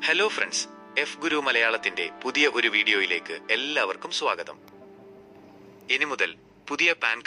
Hello friends, F ഗുരു മലയാളത്തിന്റെ പുതിയ ഒരു വീഡിയോയിലേക്ക് എല്ലാവർക്കും സ്വാഗതം. ഇനി മുതൽ പുതിയ പാൻ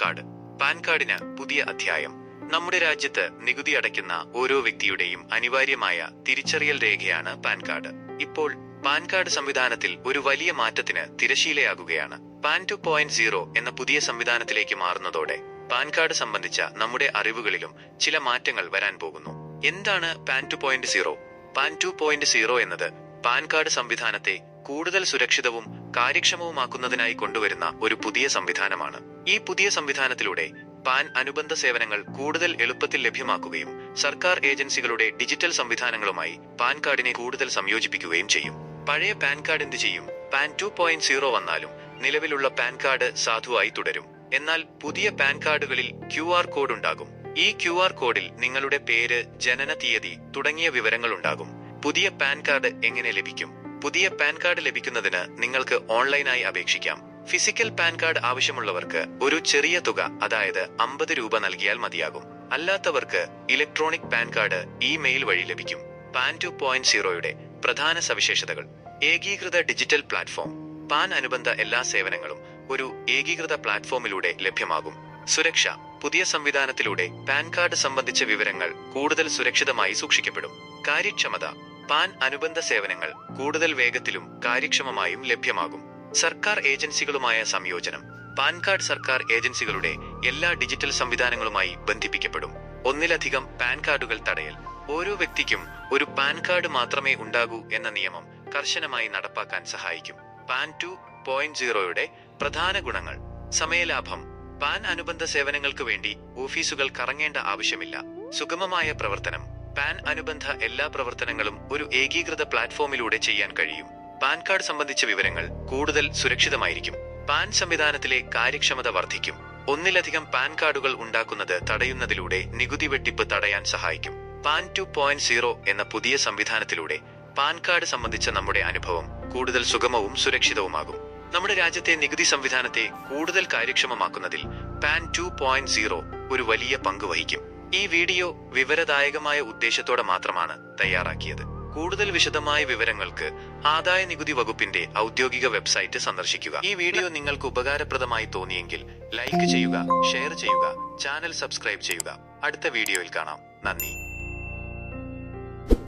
കാർഡിന് പുതിയ അധ്യായം. നമ്മുടെ രാജ്യത്ത് നികുതി അടയ്ക്കുന്ന ഓരോ വ്യക്തിയുടെയും അനിവാര്യമായ തിരിച്ചറിയൽ രേഖയാണ് പാൻ കാർഡ്. ഇപ്പോൾ പാൻ കാർഡ് സംവിധാനത്തിൽ ഒരു വലിയ മാറ്റത്തിന് തിരശീലയാകുകയാണ്. പാൻ 2.0 എന്ന പുതിയ സംവിധാനത്തിലേക്ക് മാറുന്നതോടെ പാൻ കാർഡ് സംബന്ധിച്ച നമ്മുടെ അറിവുകളിലും ചില മാറ്റങ്ങൾ വരാൻ പോകുന്നു. എന്താണ് പാൻ 2.0? പാൻ 2.0 എന്നത് പാൻ കാർഡ് സംവിധാനത്തെ കൂടുതൽ സുരക്ഷിതവും കാര്യക്ഷമവുമാക്കുന്നതിനായി കൊണ്ടുവരുന്ന ഒരു പുതിയ സംവിധാനമാണ്. ഈ പുതിയ സംവിധാനത്തിലൂടെ പാൻ അനുബന്ധ സേവനങ്ങൾ കൂടുതൽ എളുപ്പത്തിൽ ലഭ്യമാക്കുകയും സർക്കാർ ഏജൻസികളുടെ ഡിജിറ്റൽ സംവിധാനങ്ങളുമായി പാൻ കാർഡിനെ കൂടുതൽ സംയോജിപ്പിക്കുകയും ചെയ്യും. പഴയ പാൻ കാർഡ് എന്ത് ചെയ്യും? പാൻ 2.0 വന്നാലും നിലവിലുള്ള പാൻ കാർഡ് സാധുവായി തുടരും. എന്നാൽ പുതിയ പാൻ കാർഡുകളിൽ QR കോഡ് ഉണ്ടാകും. ഈ QR കോഡിൽ നിങ്ങളുടെ പേര്, ജനന തീയതി തുടങ്ങിയ വിവരങ്ങൾ ഉണ്ടാകും. പുതിയ പാൻ കാർഡ് എങ്ങനെ ലഭിക്കും? പുതിയ പാൻ കാർഡ് ലഭിക്കുന്നതിന് നിങ്ങൾക്ക് ഓൺലൈനായി അപേക്ഷിക്കാം. ഫിസിക്കൽ പാൻ കാർഡ് ആവശ്യമുള്ളവർക്ക് ഒരു ചെറിയ തുക, അതായത് 50 രൂപ നൽകിയാൽ മതിയാകും. അല്ലാത്തവർക്ക് ഇലക്ട്രോണിക് പാൻ കാർഡ് ഇമെയിൽ വഴി ലഭിക്കും. പാൻ 2.0യുടെ പ്രധാന സവിശേഷതകൾ: ഏകീകൃത ഡിജിറ്റൽ പ്ലാറ്റ്ഫോം. പാൻ അനുബന്ധ എല്ലാ സേവനങ്ങളും ഒരു ഏകീകൃത പ്ലാറ്റ്ഫോമിലൂടെ ലഭ്യമാകും. സുരക്ഷ. പുതിയ സംവിധാനത്തിലൂടെ പാൻ കാർഡ് സംബന്ധിച്ച വിവരങ്ങൾ കൂടുതൽ സുരക്ഷിതമായി സൂക്ഷിക്കപ്പെടും. കാര്യക്ഷമത. പാൻ അനുബന്ധ സേവനങ്ങൾ കൂടുതൽ വേഗത്തിലും കാര്യക്ഷമമായും ലഭ്യമാകും. സർക്കാർ ഏജൻസികളുമായ സംയോജനം. പാൻ കാർഡ് സർക്കാർ ഏജൻസികളുടെ എല്ലാ ഡിജിറ്റൽ സംവിധാനങ്ങളുമായി ബന്ധിപ്പിക്കപ്പെടും. ഒന്നിലധികം പാൻ കാർഡുകൾ തടയൽ. ഓരോ വ്യക്തിക്കും ഒരു പാൻ കാർഡ് മാത്രമേ ഉണ്ടാകൂ എന്ന നിയമം കർശനമായി നടപ്പാക്കാൻ സഹായിക്കും. പാൻ 2.0യുടെ പ്രധാന ഗുണങ്ങൾ: സമയലാഭം. പാൻ അനുബന്ധ സേവനങ്ങൾക്ക് വേണ്ടി ഓഫീസുകൾ കറങ്ങേണ്ട ആവശ്യമില്ല. സുഗമമായ പ്രവർത്തനം. പാൻ അനുബന്ധ എല്ലാ പ്രവർത്തനങ്ങളും ഒരു ഏകീകൃത പ്ലാറ്റ്ഫോമിലൂടെ ചെയ്യാൻ കഴിയും. പാൻ കാർഡ് സംബന്ധിച്ച വിവരങ്ങൾ കൂടുതൽ സുരക്ഷിതമായിരിക്കും. പാൻ സംവിധാനത്തിലെ കാര്യക്ഷമത വർദ്ധിക്കും. ഒന്നിലധികം പാൻ കാർഡുകൾ ഉണ്ടാക്കുന്നത് തടയുന്നതിലൂടെ നികുതി വെട്ടിപ്പ് തടയാൻ സഹായിക്കും. പാൻ 2.0 എന്ന പുതിയ സംവിധാനത്തിലൂടെ പാൻ കാർഡ് സംബന്ധിച്ച നമ്മുടെ അനുഭവം കൂടുതൽ സുഗമവും സുരക്ഷിതവുമാകും. നമ്മുടെ രാജ്യത്തെ നികുതി സംവിധാനത്തെ കൂടുതൽ കാര്യക്ഷമമാക്കുന്നതിൽ പാൻ 2.0 ഒരു വലിയ പങ്ക് വഹിക്കും. ഈ വീഡിയോ വിവരദായകമായ ഉദ്ദേശത്തോടെ മാത്രമാണ് തയ്യാറാക്കിയത്. കൂടുതൽ വിശദമായ വിവരങ്ങൾക്ക് ആദായ നികുതി വകുപ്പിന്റെ ഔദ്യോഗിക വെബ്സൈറ്റ് സന്ദർശിക്കുക. ഈ വീഡിയോ നിങ്ങൾക്ക് ഉപകാരപ്രദമായി തോന്നിയെങ്കിൽ ലൈക്ക് ചെയ്യുക, ഷെയർ ചെയ്യുക, ചാനൽ സബ്സ്ക്രൈബ് ചെയ്യുക. അടുത്ത വീഡിയോയിൽ കാണാം. നന്ദി.